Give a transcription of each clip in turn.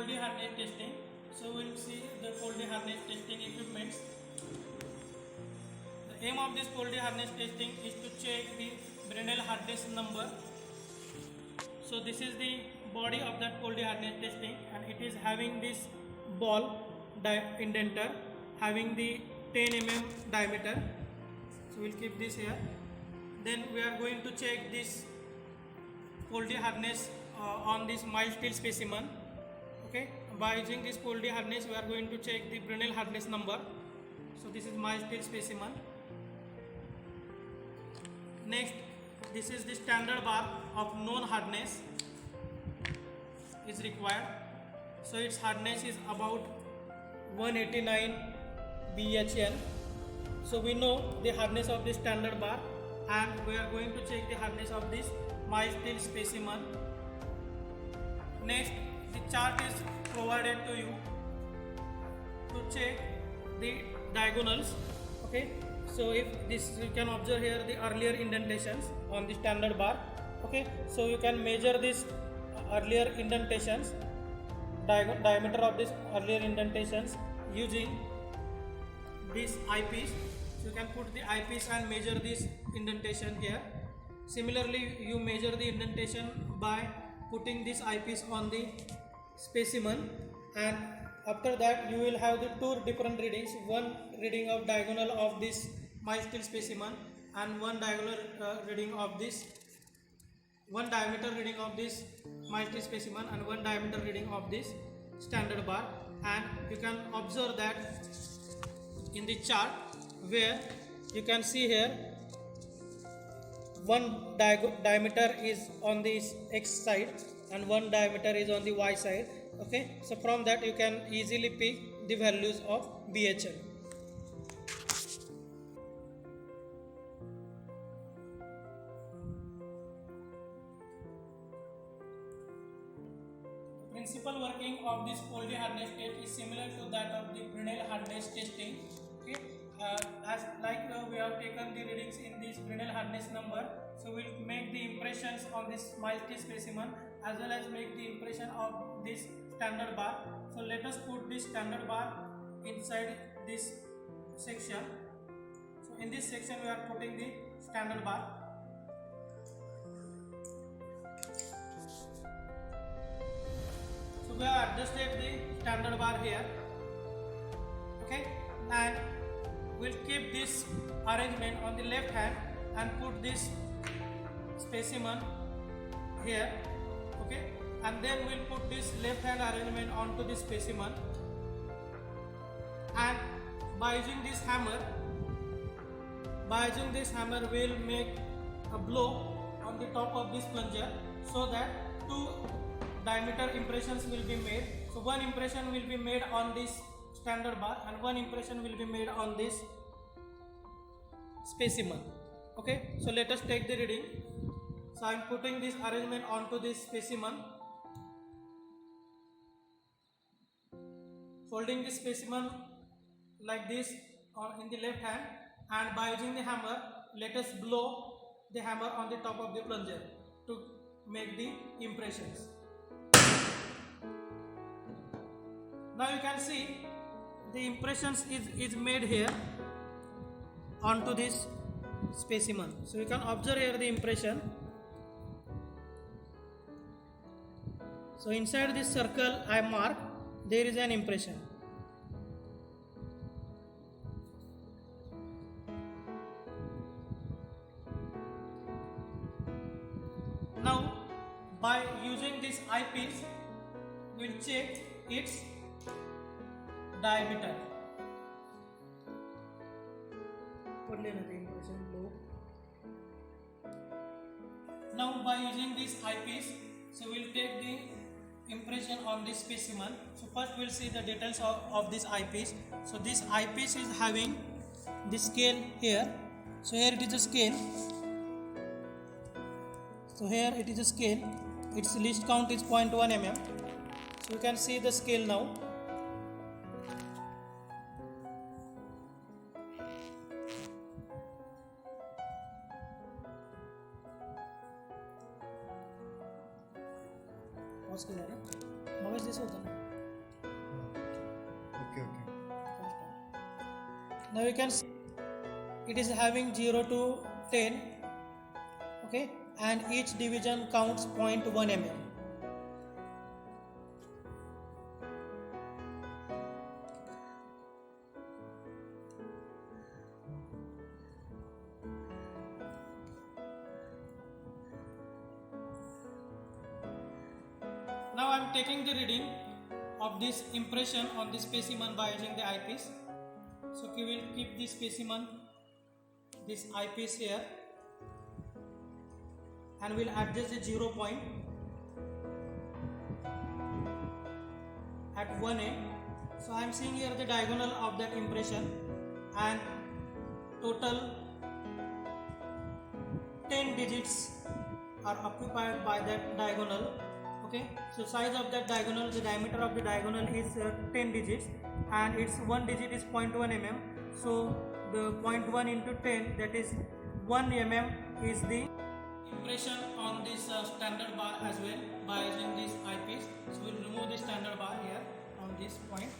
Poldy harness testing. So we'll see the Poldy harness testing equipments. The aim of this Poldy harness testing is to check the Brinell hardness number. So this is the body of that Poldy harness testing, and it is having this ball indenter having the 10 mm diameter. So we'll keep this here. Then we are going to check this Poldy harness on this mild steel specimen. Okay, by using this Poldy harness we are going to check the Brinell hardness number. So this is mild steel specimen. Next, this is the standard bar of known hardness is required. So its hardness is about 189 BHN. So we know the hardness of this standard bar, and we are going to check the hardness of this mild steel specimen. Next, the chart is provided to you to check the diagonals. Okay, so if this, you can observe here the earlier indentations on the standard bar. Okay, so you can measure this earlier indentations, diameter of this earlier indentations using this eyepiece. So you can put the eyepiece and measure this indentation here. Similarly, you measure the indentation by putting this eyepiece on the specimen, and after that you will have the two different readings, one reading of diagonal of this mild steel specimen and one diagonal reading of this, one diameter reading of this mild steel specimen and one diameter reading of this standard bar. And you can observe that in the chart, where you can see here one diameter is on this X side and one diameter is on the Y side. Okay, so from that you can easily pick the values of BHN. Principal working of this Poldy harness test is similar to that of the Brinell hardness testing. Okay, as we have taken the readings in this Brinell hardness number, so we'll make the impressions on this mild steel specimen as well as make the impression of this standard bar. So let us put this standard bar inside this section. So in this section we are putting the standard bar. So we have adjusted the standard bar here. Okay, and we'll keep this arrangement on the left hand and put this specimen here. Okay, and then we'll put this left hand arrangement onto this specimen, and by using this hammer we'll make a blow on the top of this plunger, so that two diameter impressions will be made. So one impression will be made on this standard bar and one impression will be made on this specimen. Okay, so let us take the reading. So I am putting this arrangement onto this specimen, holding this specimen like this in the left hand, and by using the hammer, let us blow the hammer on the top of the plunger to make the impressions. Now you can see the impressions is made here onto this specimen. So you can observe here the impression. So inside this circle I mark, there is an impression. Now by using this eyepiece, we will check its diameter. Now by using this eyepiece, so we will take the impression on this specimen. So first we will see the details of this eyepiece. So this eyepiece is having the scale here. So here it is a scale. So here it is a scale. Its least count is 0.1 mm. So you can see the scale now. मगच दिसं होतं ना. Now you can see it is having 0 to 10, okay, and each division counts 0.1 mm. Now I am taking the reading of this impression on the specimen by using the eyepiece. So we will keep this specimen, this eyepiece here, and we will adjust the 0 point at 1A. So I am seeing here the diagonal of that impression, and total 10 digits are occupied by that diagonal. Okay, so size of that diagonal, the diameter of the diagonal is 10 digits, and its one digit is 0.1 mm. So the 0.1 into 10, that is 1 mm, is the impression on this standard bar as well by using this eyepiece. So we will remove the standard bar here on this point,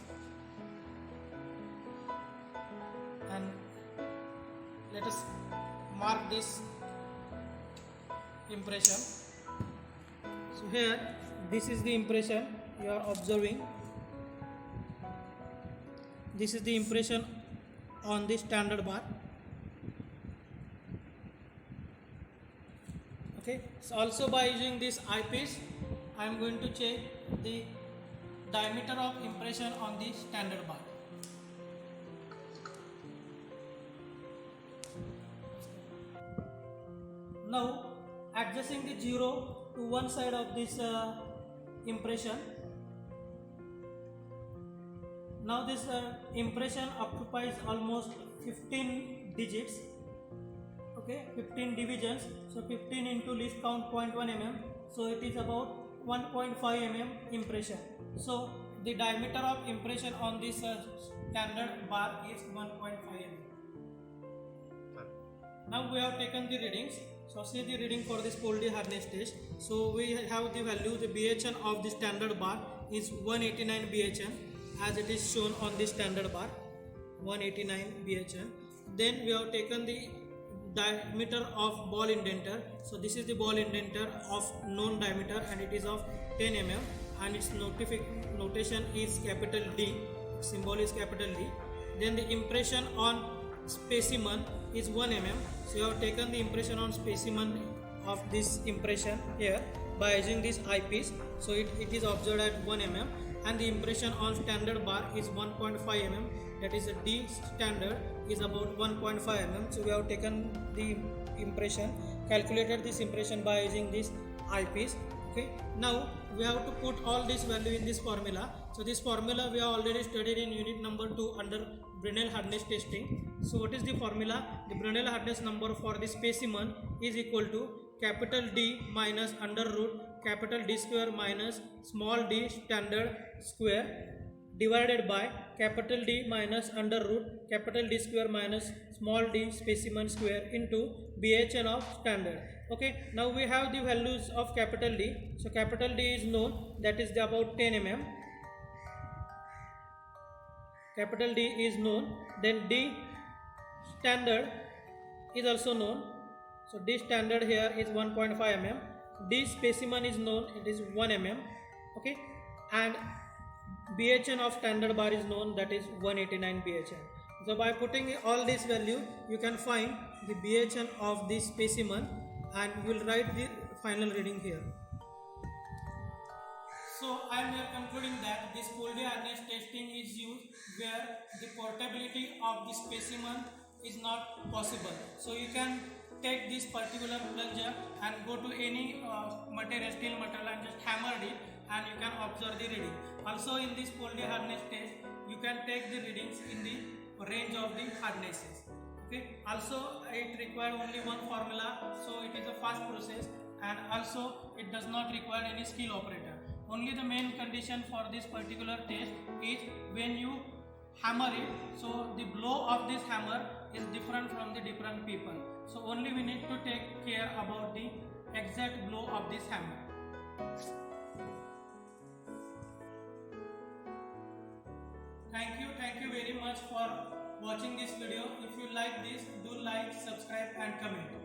and let us mark this impression. So here, this is the impression you are observing. This is the impression on the standard bar. Okay, so also by using this eyepiece, I am going to check the diameter of impression on the standard bar. Now adjusting the 0 to one side of this impression. Now this impression occupies almost 15 digits, okay, 15 divisions. So 15 into least count 0.1 mm, so it is about 1.5 mm impression. So the diameter of impression on this standard bar is 1.5 mm. Now we have taken the readings. So see the reading for this Poldy hardness test. So we have the value, the BHN of the standard bar is 189 BHN, as it is shown on the standard bar, 189 BHN. Then we have taken the diameter of ball indenter. So this is the ball indenter of known diameter, and it is of 10 mm, and its notation is capital D, symbol is capital D. Then the impression on specimen is 1 mm. So you have taken the impression on specimen of this impression here by using this eyepiece. So it is observed at 1 mm, and the impression on standard bar is 1.5 mm, that is a D standard is about 1.5 mm. So we have taken the impression, calculated this impression by using this eyepiece. Okay, now we have to put all this value in this formula. So this formula we have already studied in unit number 2 under Brinell hardness testing. So what is the formula? The Brinell hardness number for the specimen is equal to capital D minus under root capital D square minus small d standard square divided by capital D minus under root capital D square minus small d specimen square into BHN of standard. Okay, now we have the values of capital D. So capital D is known, that is about 10 mm. Capital D is known. Then D standard is also known. So D standard here is 1.5 mm. D specimen is known, it is 1 mm. Okay, and BHN of standard bar is known, that is 189 BHN. So by putting all this value, you can find the BHN of this specimen, and you will write the final reading here. So I am here concluding that this Poldy hardness testing is used where the portability of the specimen is not possible. So you can take this particular plunger and go to any material, steel material, and just hammer it, and you can observe the reading. Also in this Poldy hardness test, you can take the readings in the range of the hardnesses. Okay. Also it requires only one formula, so it is a fast process, and also it does not require any skill operator. Only the main condition for this particular test is when you hammer it, so the blow of this hammer is different from the different people. So only we need to take care about the exact blow of this hammer. Thank you very much for watching this video. If you like this, do like, subscribe and comment.